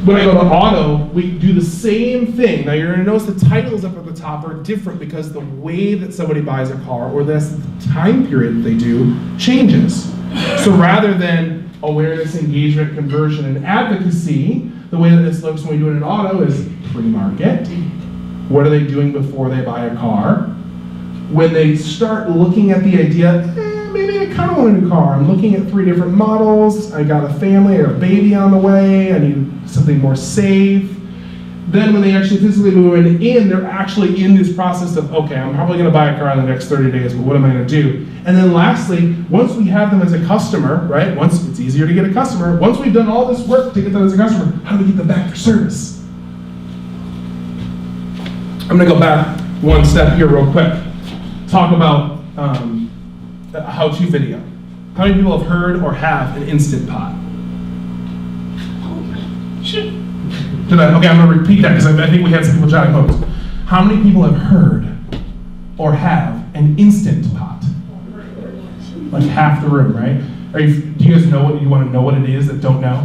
S3: When I go to auto, we do the same thing. Now you're going to notice the titles up at the top are different because the way that somebody buys a car, or the time period that they do, changes. So rather than awareness, engagement, conversion, and advocacy, the way that this looks when we do it in auto is pre-market. What are they doing before they buy a car? When they start looking at the idea, maybe I kind of want a new car. I'm looking at 3 different models. I got a family, I got a baby on the way. I need something more safe. Then when they actually physically move in, they're actually in this process of, okay, I'm probably going to buy a car in the next 30 days, but what am I going to do? And then lastly, once we have them as a customer, right? Once it's easier to get a customer, once we've done all this work to get them as a customer, how do we get them back for service? I'm going to go back one step here real quick. Talk about a how-to video. How many people have heard or have an Instant Pot? Shit. Okay, I'm going to repeat that because I think we had some people jotting notes. How many people have heard or have an Instant Pot? Like half the room, right? Do you guys know what you want to know what it is that don't know?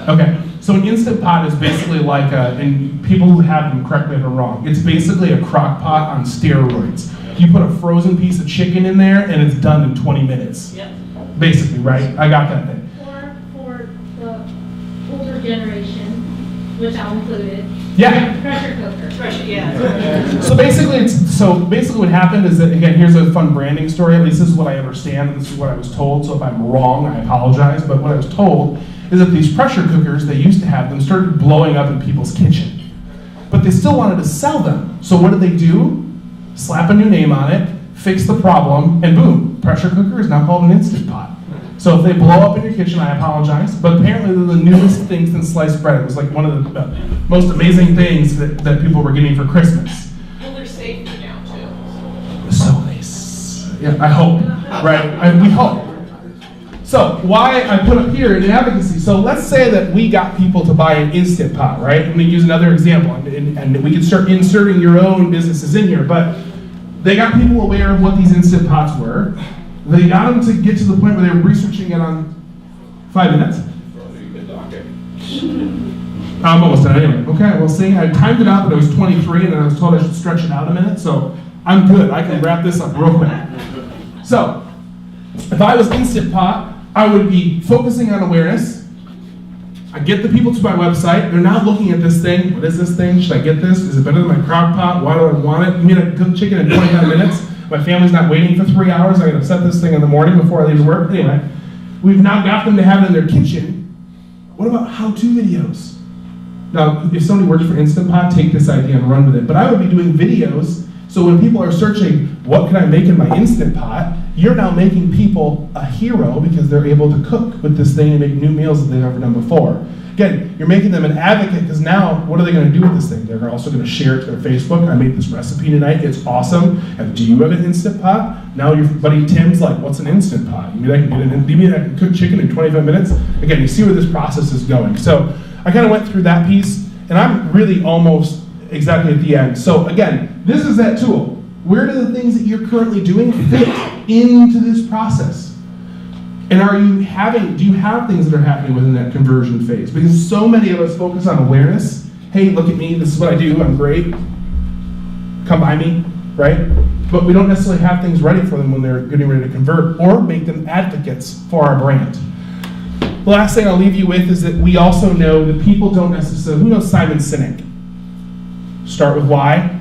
S3: Okay, so So an Instant Pot is basically like and people who have them, correct me if I'm wrong, it's basically a crock pot on steroids. You put a frozen piece of chicken in there and it's done in 20 minutes.
S7: Yep.
S3: Basically, right? I got that thing.
S8: Or for the older generation, which I'll include it.
S3: Yeah.
S8: Pressure cooker.
S7: Pressure, yeah.
S3: So basically what happened is that, again, here's a fun branding story. At least this is what I understand, and this is what I was told. So if I'm wrong, I apologize. But what I was told is that these pressure cookers, they used to have them, started blowing up in people's kitchen. But they still wanted to sell them. So what did they do? Slap a new name on it, fix the problem, and boom, pressure cooker is now called an Instant Pot. So if they blow up in your kitchen, I apologize, but apparently they're the newest things than sliced bread. It was like one of the most amazing things that people were getting for Christmas.
S7: Well, they're safer now, too.
S3: So nice. Yeah, I hope, right? We hope. So why I put up here in advocacy, so let's say that we got people to buy an Instant Pot, right? I'm gonna use another example, and we can start inserting your own businesses in here, but they got people aware of what these Instant Pots were. They got them to get to the point where they were researching it on 5 minutes. I'm almost done anyway. Okay, we'll see. I timed it out, but I was 23, and then I was told I should stretch it out a minute, so I'm good. I can wrap this up real quick. So, if I was Instant Pot, I would be focusing on awareness. I get the people to my website. They're now looking at this thing. What is this thing? Should I get this? Is it better than my crock pot? Why do I want it? You mean I cook chicken in 25 minutes? My family's not waiting for 3 hours. I gotta set this thing in the morning before I leave to work. Anyway, we've now got them to have it in their kitchen. What about how-to videos? Now, if somebody works for Instant Pot, take this idea and run with it. But I would be doing videos, so when people are searching, what can I make in my Instant Pot? You're now making people a hero because they're able to cook with this thing and make new meals that they've never done before. Again, you're making them an advocate because now, what are they going to do with this thing? They're also going to share it to their Facebook. I made this recipe tonight. It's awesome. And do you have an Instant Pot? Now your buddy Tim's like, what's an Instant Pot? You mean I can cook chicken in 25 minutes? Again, you see where this process is going. So I kind of went through that piece, and I'm really almost exactly at the end. So again, this is that tool. Where do the things that you're currently doing fit into this process? And do you have things that are happening within that conversion phase? Because so many of us focus on awareness. Hey, look at me, this is what I do, I'm great. Come by me, right? But we don't necessarily have things ready for them when they're getting ready to convert or make them advocates for our brand. The last thing I'll leave you with is that we also know that people don't necessarily, who knows Simon Sinek? Start with why.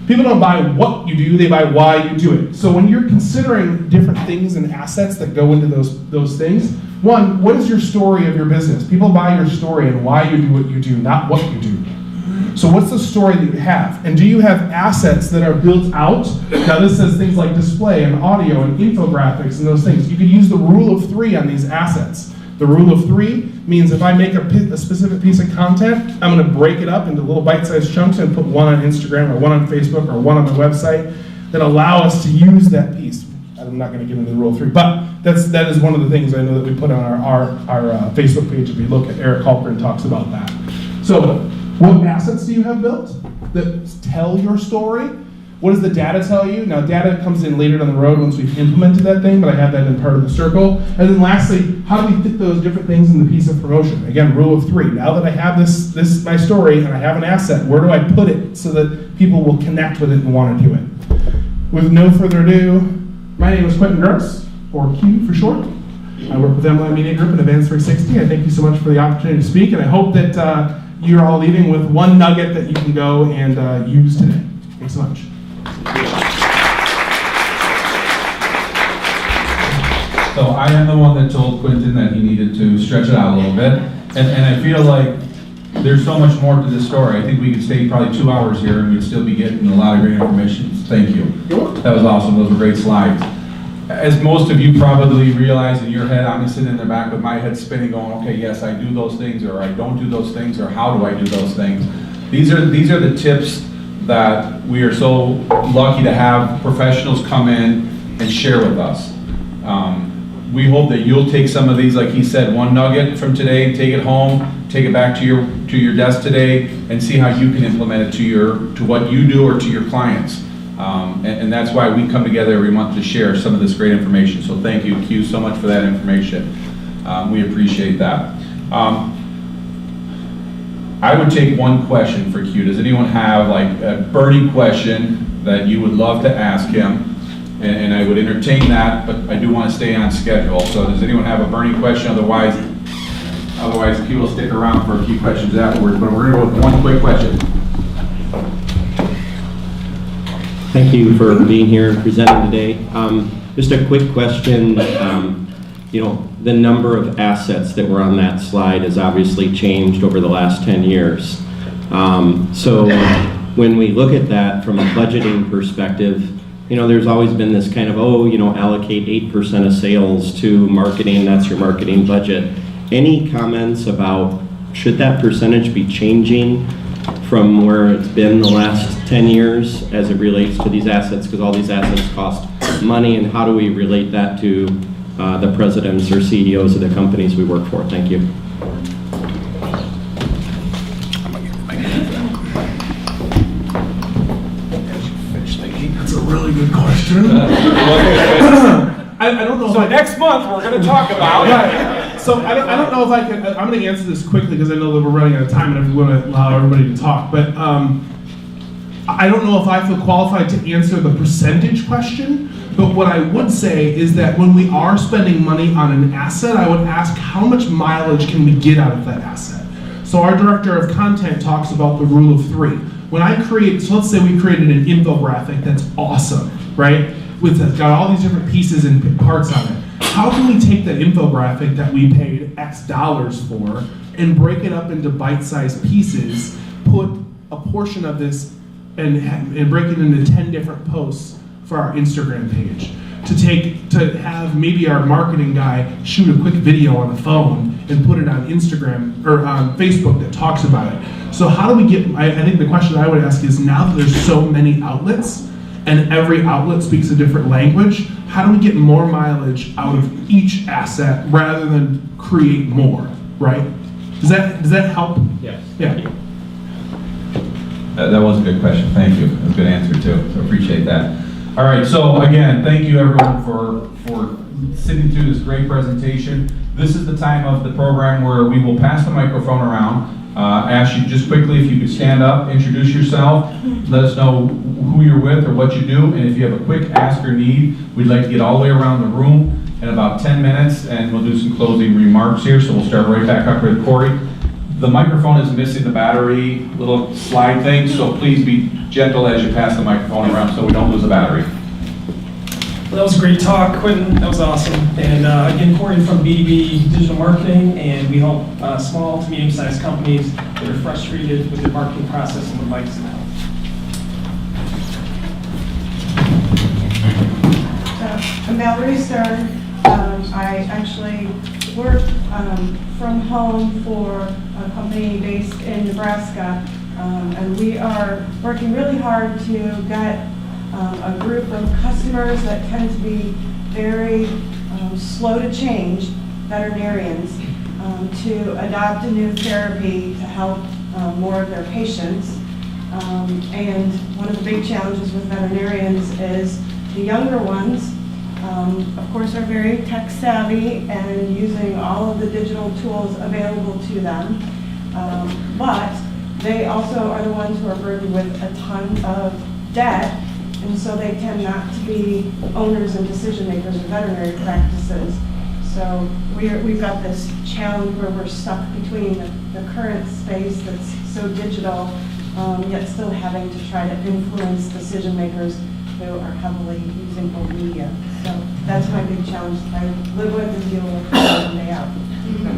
S3: People don't buy what you do, they buy why you do it. So when you're considering different things and assets that go into those things, one, what is your story of your business? People buy your story and why you do what you do, not what you do. So what's the story that you have? And do you have assets that are built out? Now this says things like display and audio and infographics and those things. You could use the rule of 3 on these assets. The rule of 3 means if I make a specific piece of content, I'm going to break it up into little bite-sized chunks and put one on Instagram or one on Facebook or one on my website that allow us to use that piece. I'm not going to get into the rule of 3, but that is one of the things I know that we put on our Facebook page. If you look at Eric Halpern talks about that. So what assets do you have built that tell your story? What does the data tell you? Now, data comes in later down the road once we've implemented that thing, but I have that in part of the circle. And then lastly, how do we fit those different things in the piece of promotion? Again, rule of 3. Now that I have this my story and I have an asset, where do I put it so that people will connect with it and want to do it? With no further ado, my name is Quentin Groce, or Q for short. I work with Mlive Media Group and Advanced 360. I thank you so much for the opportunity to speak, and I hope that you're all leaving with one nugget that you can go and use today. Thanks so much.
S1: So I am the one that told Quentin that he needed to stretch it out a little bit. And I feel like there's so much more to this story. I think we could stay probably 2 hours here and we'd still be getting a lot of great information. Thank you. That was awesome. Those were great slides. As most of you probably realize in your head, I'm sitting in the back with my head spinning going, okay, yes, I do those things, or I don't do those things, or how do I do those things? These are the tips that we are so lucky to have professionals come in and share with us. We hope that you'll take some of these, like he said, one nugget from today, take it home, take it back to your desk today, and see how you can implement it to what you do or to your clients. And that's why we come together every month to share some of this great information. So thank you, Q, so much for that information. We appreciate that. I would take one question for Q. Does anyone have like a burning question that you would love to ask him? And I would entertain that, but I do want to stay on schedule. So does anyone have a burning question? Otherwise Q will stick around for a few questions afterwards, but we're going to go with one quick question.
S9: Thank you for being here and presenting today. Just a quick question. The number of assets that were on that slide has obviously changed over the last 10 years. So when we look at that from a budgeting perspective, there's always been this kind of, allocate 8% of sales to marketing, that's your marketing budget. Any comments about should that percentage be changing from where it's been the last 10 years as it relates to these assets? Because all these assets cost money, and how do we relate that to the presidents or CEOs of the companies we work for? Thank you.
S3: That's a really good question. I don't know.
S2: So next month, we're going to talk about.
S3: Right. So I don't know if I can. I'm going to answer this quickly because I know that we're running out of time and I want to allow everybody to talk. But I don't know if I feel qualified to answer the percentage question. But what I would say is that when we are spending money on an asset, I would ask how much mileage can we get out of that asset. So our director of content talks about the rule of 3. When I create, so let's say we created an infographic that's awesome, right? It's got all these different pieces and parts on it. How can we take that infographic that we paid X dollars for and break it up into bite-sized pieces, put a portion of this and break it into 10 different posts for our Instagram page? To have maybe our marketing guy shoot a quick video on the phone and put it on Instagram or on Facebook that talks about it. So how do we get, I think the question I would ask is, now that there's so many outlets and every outlet speaks a different language, how do we get more mileage out of each asset rather than create more, right? Does that help?
S9: Yes.
S3: Yeah.
S1: That was a good question. Thank you. That was a good answer too. So appreciate that. All right. So again, thank you everyone for sitting through this great presentation. This is the time of the program where we will pass the microphone around. Ask you just quickly if you could stand up, introduce yourself, let us know who you're with or what you do, and if you have a quick ask or need, we'd like to get all the way around the room in about 10 minutes, and we'll do some closing remarks here. So we'll start right back up with Corey. The microphone is missing the battery little slide thing, so please be gentle as you pass the microphone around so we don't lose the battery.
S2: Well, that was a great talk, Quentin. That was awesome. And again, Corey from B2B Digital Marketing, and we help small to medium-sized companies that are frustrated with their marketing process and would like some help.
S10: I'm Valerie Stern. I actually work from home for a company based in Nebraska, and we are working really hard to get a group of customers that tend to be very slow to change, veterinarians, to adopt a new therapy to help more of their patients. And one of the big challenges with veterinarians is the younger ones, of course, are very tech savvy and using all of the digital tools available to them. But they also are the ones who are burdened with a ton of debt, and so they tend not to be owners and decision makers in veterinary practices. So we've got this challenge where we're stuck between the current space that's so digital, yet still having to try to influence decision makers who are heavily using both media. So that's my big challenge I live with and deal with day in, day out.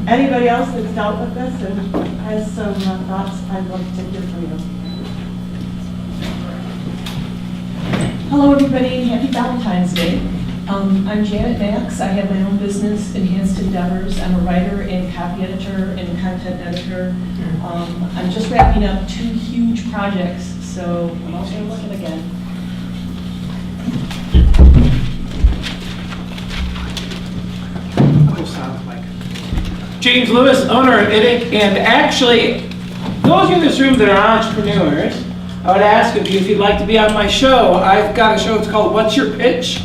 S10: Anybody else that's dealt with this and has some thoughts, I'd love to hear from you.
S7: Hello everybody, happy Valentine's Day. I'm Janet Max. I have my own business, Enhanced Endeavors. I'm a writer and copy editor and content editor. I'm just wrapping up 2 huge projects, so I'm also looking again.
S11: James Lewis, owner of IDIC, and actually, those in this room that are entrepreneurs, I would ask of you if you'd like to be on my show. I've got a show, it's called What's Your Pitch?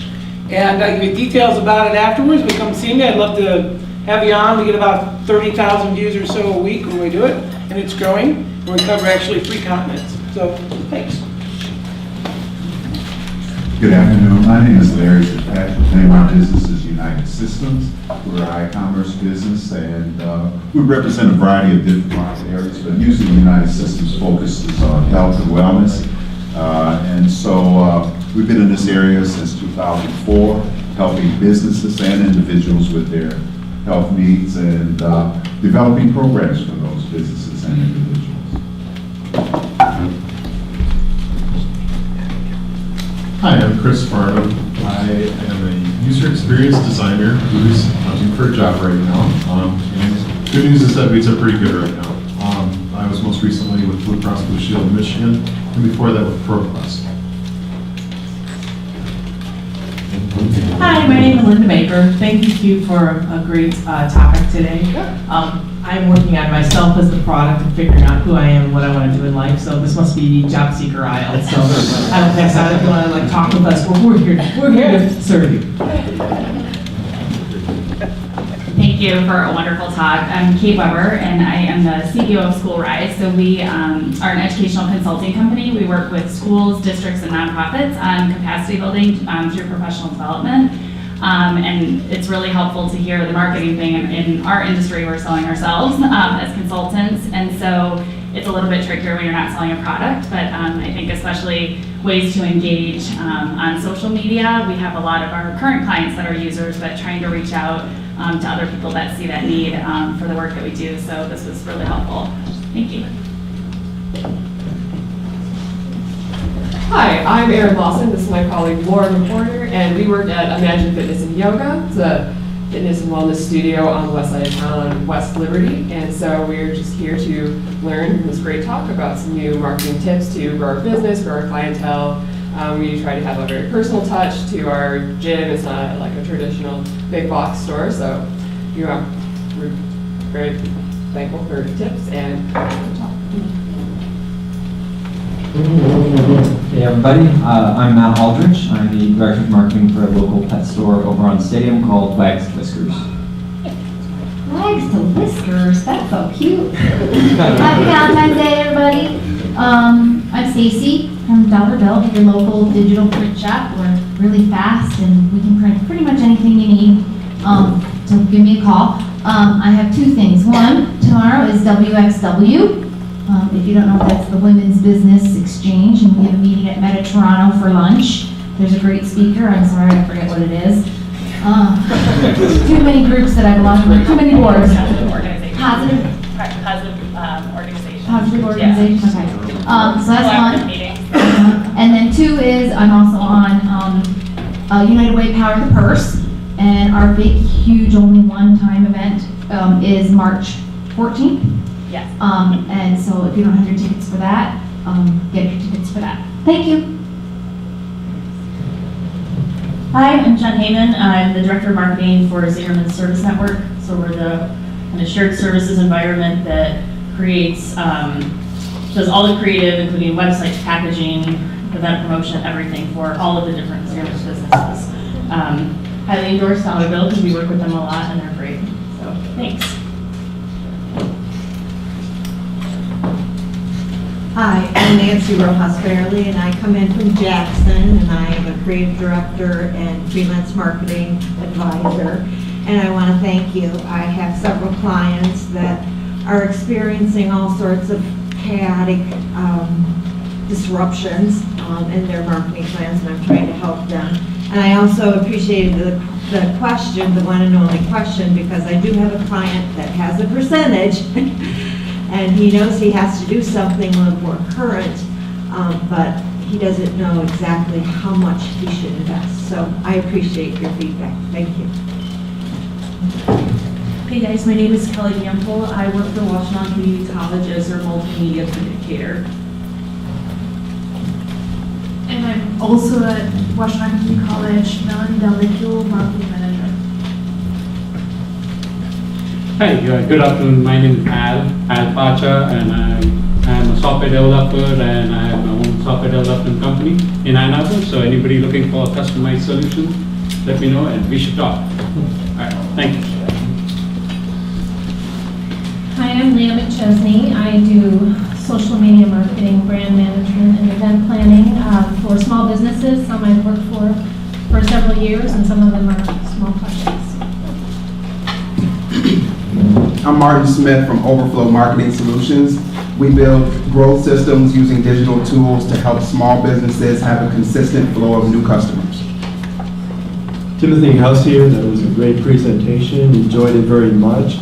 S11: And I'll give you details about it afterwards, but come see me. I'd love to have you on. We get about 30,000 views or so a week when we do it, and it's growing. And we cover actually 3 continents. So, thanks.
S12: Good afternoon. My name is Larry Fitzpatrick. The name of our business is United Systems. We're an e-commerce business, and we represent a variety of different market areas, but usually United Systems focuses on health and wellness. And so we've been in this area since 2004, helping businesses and individuals with their health needs and developing programs for those businesses and individuals.
S6: Hi, I'm Chris Farnham. I am a user experience designer who's looking for a job right now. And good news is that rates are pretty good right now. I was most recently with Blue Cross Blue Shield of Michigan, and before that with ProQuest.
S13: Hi, my name is Linda Baker. Thank you, Q, for a great topic today. I'm working on myself as the product and figuring out who I am and what I want to do in life. So this must be job seeker aisle. So I don't think so. If you want to talk with us, we're here to serve you.
S14: Thank you for a wonderful talk. I'm Kate Weber, and I am the CEO of School Rise. So we are an educational consulting company. We work with schools, districts, and nonprofits on capacity building through professional development. And it's really helpful to hear the marketing thing. In our industry, we're selling ourselves as consultants, and so it's a little bit trickier when you're not selling a product, but I think especially ways to engage on social media. We have a lot of our current clients that are users, but trying to reach out to other people that see that need for the work that we do. So this was really helpful. Thank you.
S15: Hi, I'm Erin Lawson. This is my colleague Laura McCorner, and we work at Imagine Fitness and Yoga. It's a fitness and wellness studio on the west side of town on West Liberty. And so we're just here to learn from this great talk about some new marketing tips to grow our business, grow our clientele. We try to have a very personal touch to our gym. It's not like a traditional big box store. So we're very thankful for tips and talk.
S16: Hey everybody, I'm Matt Aldrich. I'm the Director of Marketing for a local pet store over on Stadium called Wags to Whiskers.
S17: Wags to Whiskers, that's so cute. Happy Valentine's Day, everybody. I'm Stacy from Dollar Bill, your local digital print shop. We're really fast and we can print pretty much anything you need. So give me a call. I have 2 things. One, tomorrow is WXW. If you don't know, that's the Women's Business Exchange, and we have a meeting at Meta Toronto for lunch. There's a great speaker. I'm sorry, I forget what it is. Too many groups that I belong to, too many boards.
S14: Positive organization.
S17: Positive
S14: Organization.
S17: Positive organization,
S14: Yeah.
S17: okay. So that's
S14: Collaborative
S17: one.
S14: meetings.
S17: And then 2 is, I'm also on United Way Power the Purse, and our big, huge, only one-time event is March 14th.
S14: Yes.
S17: And so if you don't have your tickets for that, get your tickets for that. Thank you.
S18: Hi, I'm Jen Heyman. I'm the Director of Marketing for Zingerman Service Network. So we're the kind of shared services environment that creates, does all the creative, including websites, packaging, event promotion, everything for all of the different Zingerman businesses. Highly endorsed Dollar Bill because we work with them a lot and they're great. So thanks.
S19: Hi, I'm Nancy Rojas Fairley, and I come in from Jackson, and I am a creative director and freelance marketing advisor. And I want to thank you. I have several clients that are experiencing all sorts of chaotic disruptions in their marketing plans, and I'm trying to help them. And I also appreciated the question, the one and only question, because I do have a client that has a percentage. And he knows he has to do something a little more current, but he doesn't know exactly how much he should invest. So I appreciate your feedback. Thank you.
S20: Hey guys, my name is Kelly Gamble. I work for Washington Community College as their multimedia communicator.
S21: And I'm also at Washington Community College, Melanie Delvecchio, marketing manager.
S22: Hi, good afternoon. My name is Al Pacha, and I'm a software developer, and I have my own software development company in Ann Arbor. So anybody looking for a customized solution, let me know, and we should talk. All right, thank you.
S4: Chesney. I do social media marketing, brand management, and event planning for small businesses. Some I've worked for several years, and some of them are small projects.
S5: I'm Martin Smith from Overflow Marketing Solutions. We build growth systems using digital tools to help small businesses have a consistent flow of new customers.
S23: Timothy House here. That was a great presentation. Enjoyed it very much.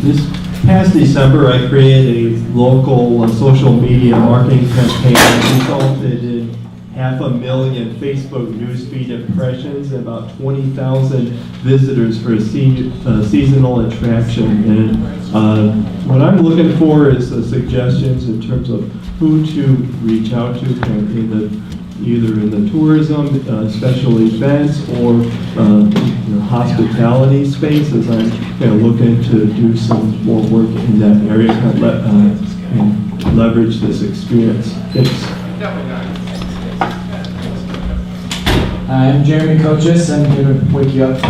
S23: This past December, I created a local social media marketing campaign that resulted in 500,000 Facebook newsfeed impressions and about 20,000 visitors for a seasonal attraction. And what I'm looking for is suggestions in terms of who to reach out to either in the tourism, special events, or hospitality space, as I'm looking to do some more work in that area and leverage this experience. Thanks.
S24: I'm Jeremy Coaches. I'm here to wake you up.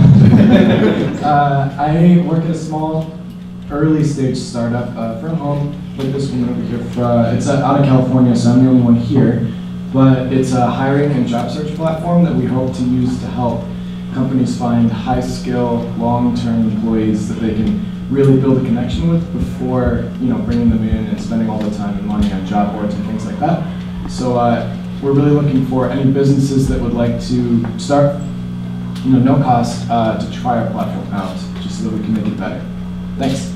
S24: I work at a small, early stage startup from home with this woman over here. It's out of California, so I'm the only one here. But it's a hiring and job search platform that we hope to use to help companies find high-skill, long-term employees that they can really build a connection with before bringing them in and spending all the time and money on job boards and things like that. So we're really looking for any businesses that would like to start, no cost, to try our platform out, just so that we can make it better. Thanks.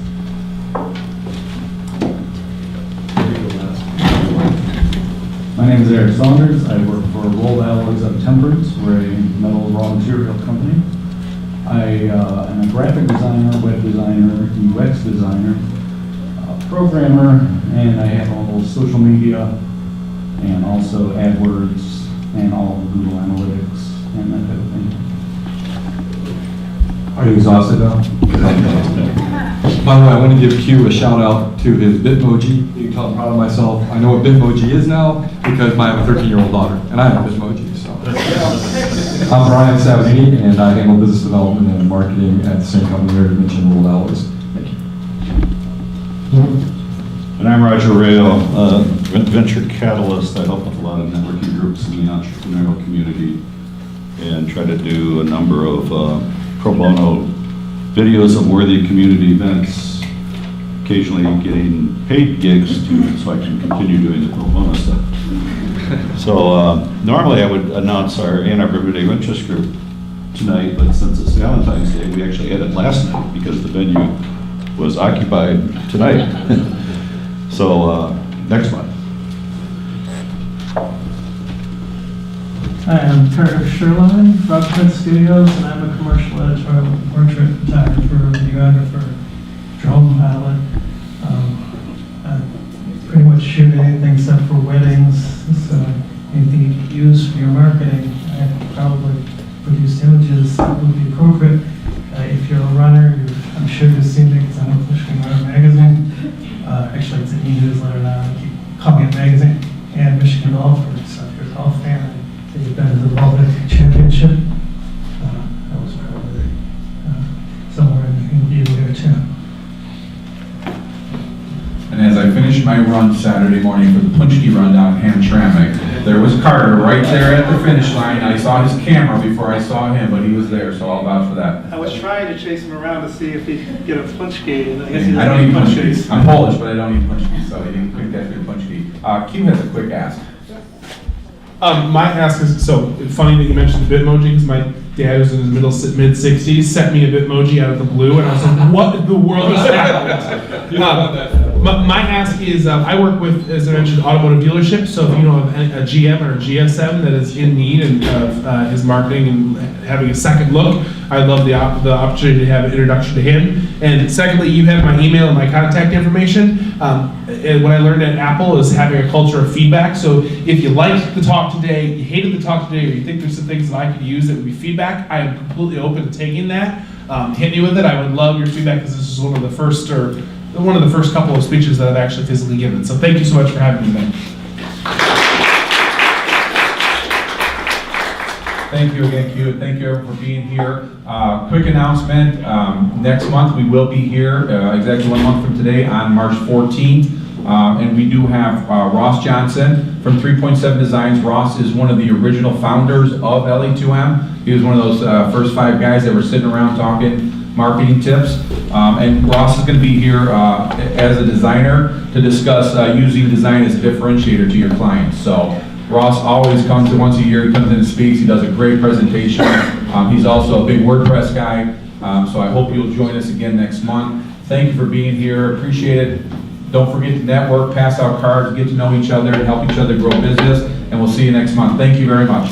S25: My name is Eric Saunders. I work for Rolled Alloys of Temperance. We're a metal raw material company. I am a graphic designer, web designer, UX designer, programmer, and I handle social media and also AdWords and all of Google Analytics and that type of thing.
S26: Are you exhausted now? By the way, I want to give Q a shout out to his Bitmoji. You can tell I'm proud of myself. I know what Bitmoji is now because I have a 13-year-old daughter, and I have Bitmoji. So, I'm Brian Sabatini, and I handle business development and marketing at the same company we already mentioned, Rolled Alloys. Thank you.
S27: And I'm Roger Rayle, Venture Catalyst. I help with a lot of networking groups in the entrepreneurial community and try to do a number of pro bono videos of worthy community events, occasionally getting paid gigs so I can continue doing the pro bono stuff. So normally I would announce our Ann Arbor Video Interest Group tonight, but since it's Valentine's Day, we actually had it last night because the venue was occupied tonight. So next one.
S28: Hi, I'm Kurt Sherline, Frogprint Studios, and I'm a commercial editorial portrait photographer, videographer, drone pilot. I pretty much shoot anything except for weddings, so anything you can use for your marketing. I probably produce images that would be appropriate. If you're a runner, I'm sure you've seen it because I'm a Michigan Runner magazine. Actually, it's an e-newsletter now. I keep calling it magazine. And Michigan Golfer, so if you're a golf fan, you've been to the Baltic Championship. That was probably somewhere in view here too.
S1: And as I finished my run Saturday morning for the Punchki run down Hamtramck, there was Carter right there at the finish line. I saw his camera before I saw him, but he was there, so I'll vouch for that.
S29: I was trying to chase him around to see if he could get a Punchki, and I guess he
S1: I don't
S29: doesn't
S1: eat
S29: eat Punchkis.
S1: Punchkis. I'm Polish, but I don't eat Punchkis, so he didn't quick that for Punchki. Q has a quick ask.
S3: My ask is, so funny that you mentioned the Bitmoji, because my dad, who's in his mid-60s, sent me a Bitmoji out of the blue, and I was like, what in the world is that? My ask is, I work with, as I mentioned, automotive dealerships, so if you know of a GM or a GSM that is in need of his marketing and having a second look, I'd love the opportunity to have an introduction to him. And secondly, you have my email and my contact information. And what I learned at Apple is having a culture of feedback. So if you liked the talk today, you hated the talk today, or you think there's some things that I could use that would be feedback, I am completely open to taking that. Hit me with it. I would love your feedback because this is one of the first couple of speeches that I've actually physically given. So thank you so much for having me today.
S1: Thank you again, Q, and thank you everyone for being here. Quick announcement, next month we will be here, exactly 1 month from today, on March 14th. And we do have Ross Johnson from 3.7 Designs. Ross is one of the original founders of LA2M. He was one of those first 5 guys that were sitting around talking marketing tips. And Ross is going to be here as a designer to discuss using design as a differentiator to your clients. So Ross always comes once a year. He comes in and speaks. He does a great presentation. He's also a big WordPress guy. So I hope you'll join us again next month. Thank you for being here. Appreciate it. Don't forget to network, pass out cards, get to know each other, and help each other grow business. And we'll see you next month. Thank you very much.